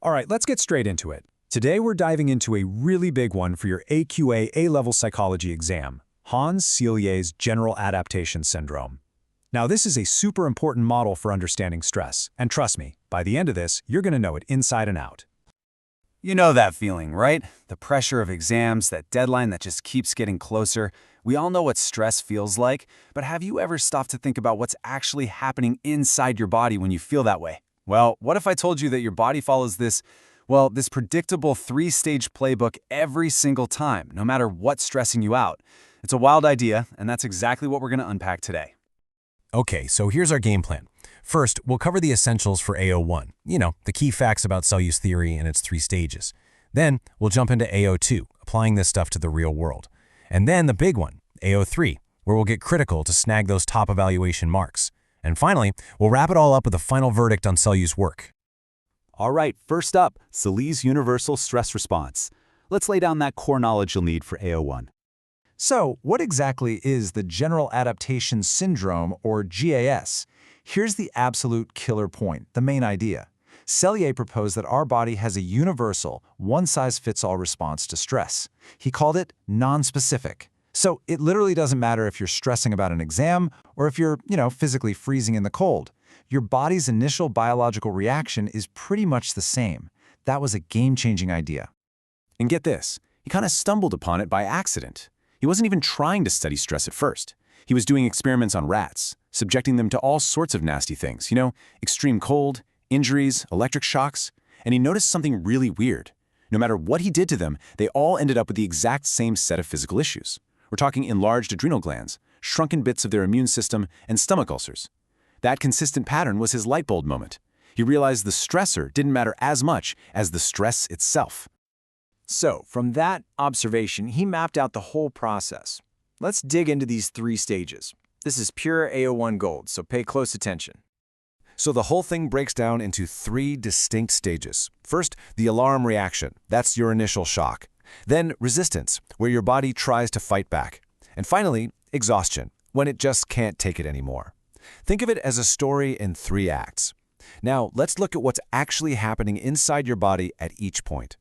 All right, let's get straight into it. Today we're diving into a really big one for your AQA A-level psychology exam, Hans-Selye's General Adaptation Syndrome. Now this is a super important model for understanding stress, and trust me, by the end of this, you're going to know it inside and out. You know that feeling, right? The pressure of exams, that deadline that just keeps getting closer. We all know what stress feels like, but have you ever stopped to think about what's actually happening inside your body when you feel that way? Well, what if I told you that your body follows this predictable three-stage playbook every single time, no matter what's stressing you out? It's a wild idea, and that's exactly what we're going to unpack today. Okay, so here's our game plan. First, we'll cover the essentials for AO1, the key facts about cell use theory and its 3 stages. Then, we'll jump into AO2, applying this stuff to the real world. And then the big one, AO3, where we'll get critical to snag those top evaluation marks. And finally, we'll wrap it all up with a final verdict on cell use work. All right, first up, Selye's universal stress response. Let's lay down that core knowledge you'll need for AO1. So, what exactly is the General Adaptation Syndrome, or GAS? Here's the absolute killer point, the main idea. Selye proposed that our body has a universal, one-size-fits-all response to stress. He called it non-specific. So it literally doesn't matter if you're stressing about an exam or if you're, physically freezing in the cold. Your body's initial biological reaction is pretty much the same. That was a game-changing idea. And get this, he kind of stumbled upon it by accident. He wasn't even trying to study stress at first. He was doing experiments on rats, subjecting them to all sorts of nasty things, extreme cold, injuries, electric shocks, and he noticed something really weird. No matter what he did to them, they all ended up with the exact same set of physical issues. We're talking enlarged adrenal glands, shrunken bits of their immune system, and stomach ulcers. That consistent pattern was his light bulb moment. He realized the stressor didn't matter as much as the stress itself. So, from that observation, he mapped out the whole process. Let's dig into these 3 stages. This is pure AO1 gold, so pay close attention. So the whole thing breaks down into 3 distinct stages. First, the alarm reaction. That's your initial shock. Then resistance, where your body tries to fight back. And finally, exhaustion, when it just can't take it anymore. Think of it as a story in 3 acts. Now, let's look at what's actually happening inside your body at each point.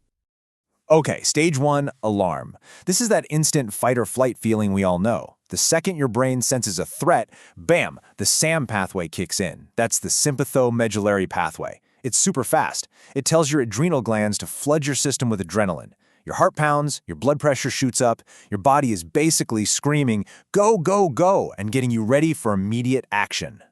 Okay, stage 1, alarm. This is that instant fight or flight feeling we all know. The second your brain senses a threat, bam, the SAM pathway kicks in. That's the sympathomedullary pathway. It's super fast. It tells your adrenal glands to flood your system with adrenaline. Your heart pounds, your blood pressure shoots up, your body is basically screaming, go, go, go, and getting you ready for immediate action.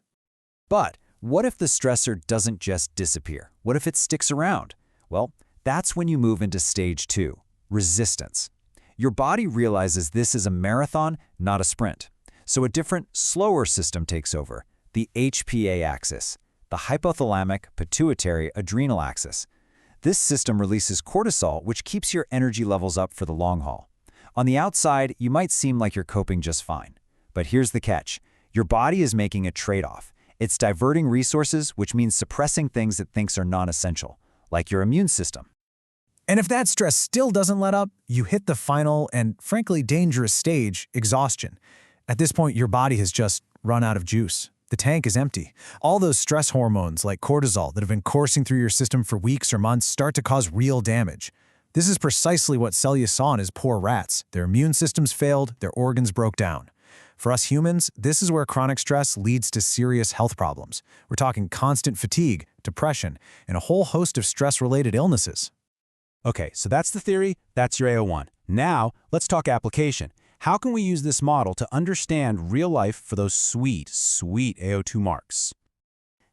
But what if the stressor doesn't just disappear? What if it sticks around? Well, that's when you move into stage 2, resistance. Your body realizes this is a marathon, not a sprint. So a different, slower system takes over, the HPA axis, the hypothalamic pituitary adrenal axis. This system releases cortisol, which keeps your energy levels up for the long haul. On the outside, you might seem like you're coping just fine. But here's the catch. Your body is making a trade-off. It's diverting resources, which means suppressing things it thinks are non-essential, like your immune system. And if that stress still doesn't let up, you hit the final and, frankly, dangerous stage, exhaustion. At this point, your body has just run out of juice. The tank is empty. All those stress hormones, like cortisol, that have been coursing through your system for weeks or months start to cause real damage. This is precisely what Selye saw in his poor rats. Their immune systems failed, their organs broke down. For us humans, this is where chronic stress leads to serious health problems. We're talking constant fatigue, depression, and a whole host of stress-related illnesses. Okay, so that's the theory, that's your AO1. Now, let's talk application. How can we use this model to understand real life for those sweet, sweet AO2 marks?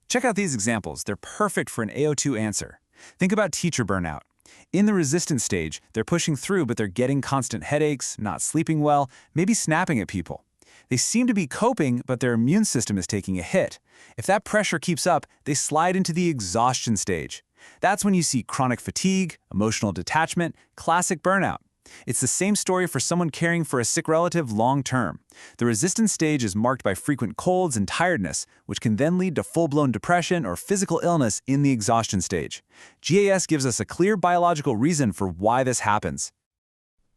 Check out these examples. They're perfect for an AO2 answer. Think about teacher burnout. In the resistance stage, they're pushing through, but they're getting constant headaches, not sleeping well, maybe snapping at people. They seem to be coping, but their immune system is taking a hit. If that pressure keeps up, they slide into the exhaustion stage. That's when you see chronic fatigue, emotional detachment, classic burnout. It's the same story for someone caring for a sick relative long-term. The resistance stage is marked by frequent colds and tiredness, which can then lead to full-blown depression or physical illness in the exhaustion stage. GAS gives us a clear biological reason for why this happens.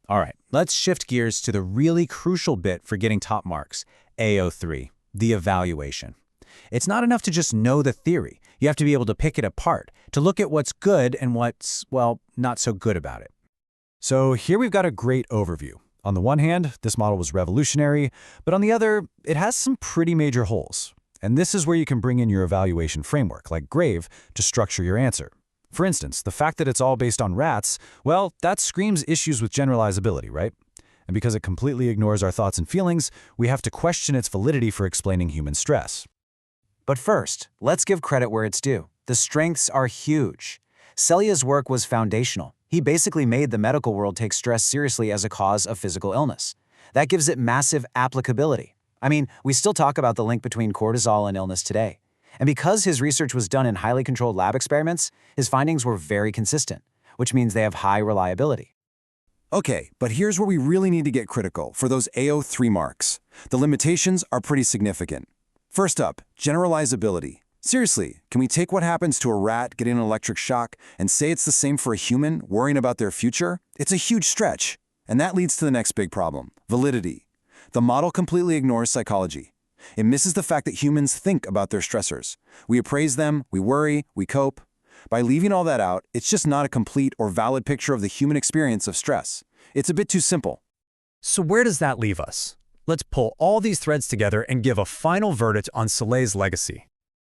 All right, let's shift gears to the really crucial bit for getting top marks, AO3, the evaluation. It's not enough to just know the theory. You have to be able to pick it apart, to look at what's good and what's, well, not so good about it. So here we've got a great overview. On the one hand, this model was revolutionary, but on the other, it has some pretty major holes. And this is where you can bring in your evaluation framework, like GRAVE, to structure your answer. For instance, the fact that it's all based on rats, well, that screams issues with generalizability, right? And because it completely ignores our thoughts and feelings, we have to question its validity for explaining human stress. But first, let's give credit where it's due. The strengths are huge. Celia's work was foundational. He basically made the medical world take stress seriously as a cause of physical illness. That gives it massive applicability. I mean, we still talk about the link between cortisol and illness today. And because his research was done in highly controlled lab experiments, his findings were very consistent, which means they have high reliability. Okay, but here's where we really need to get critical for those AO3 marks. The limitations are pretty significant. First up, generalizability. Seriously, can we take what happens to a rat getting an electric shock and say it's the same for a human worrying about their future? It's a huge stretch. And that leads to the next big problem, validity. The model completely ignores psychology. It misses the fact that humans think about their stressors. We appraise them, we worry, we cope. By leaving all that out, it's just not a complete or valid picture of the human experience of stress. It's a bit too simple. So where does that leave us? Let's pull all these threads together and give a final verdict on Soleil's legacy.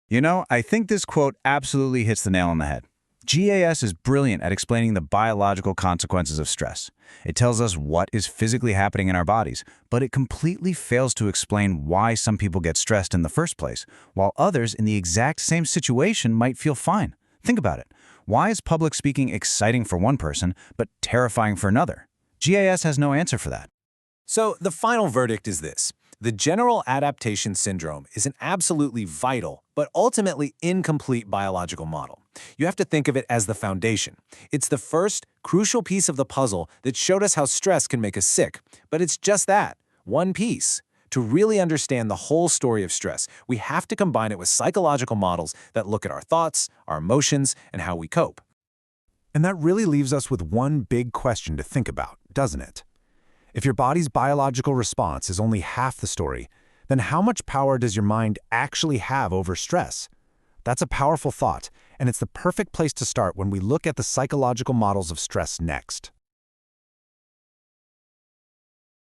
You know, I think this quote absolutely hits the nail on the head. GAS is brilliant at explaining the biological consequences of stress. It tells us what is physically happening in our bodies, but it completely fails to explain why some people get stressed in the first place, while others in the exact same situation might feel fine. Think about it. Why is public speaking exciting for one person, but terrifying for another? GAS has no answer for that. So the final verdict is this. The general adaptation syndrome is an absolutely vital, but ultimately incomplete biological model. You have to think of it as the foundation. It's the first crucial piece of the puzzle that showed us how stress can make us sick. But it's just that, one piece. To really understand the whole story of stress, we have to combine it with psychological models that look at our thoughts, our emotions, and how we cope. And that really leaves us with one big question to think about, doesn't it? If your body's biological response is only half the story, then how much power does your mind actually have over stress? That's a powerful thought, and it's the perfect place to start when we look at the psychological models of stress next.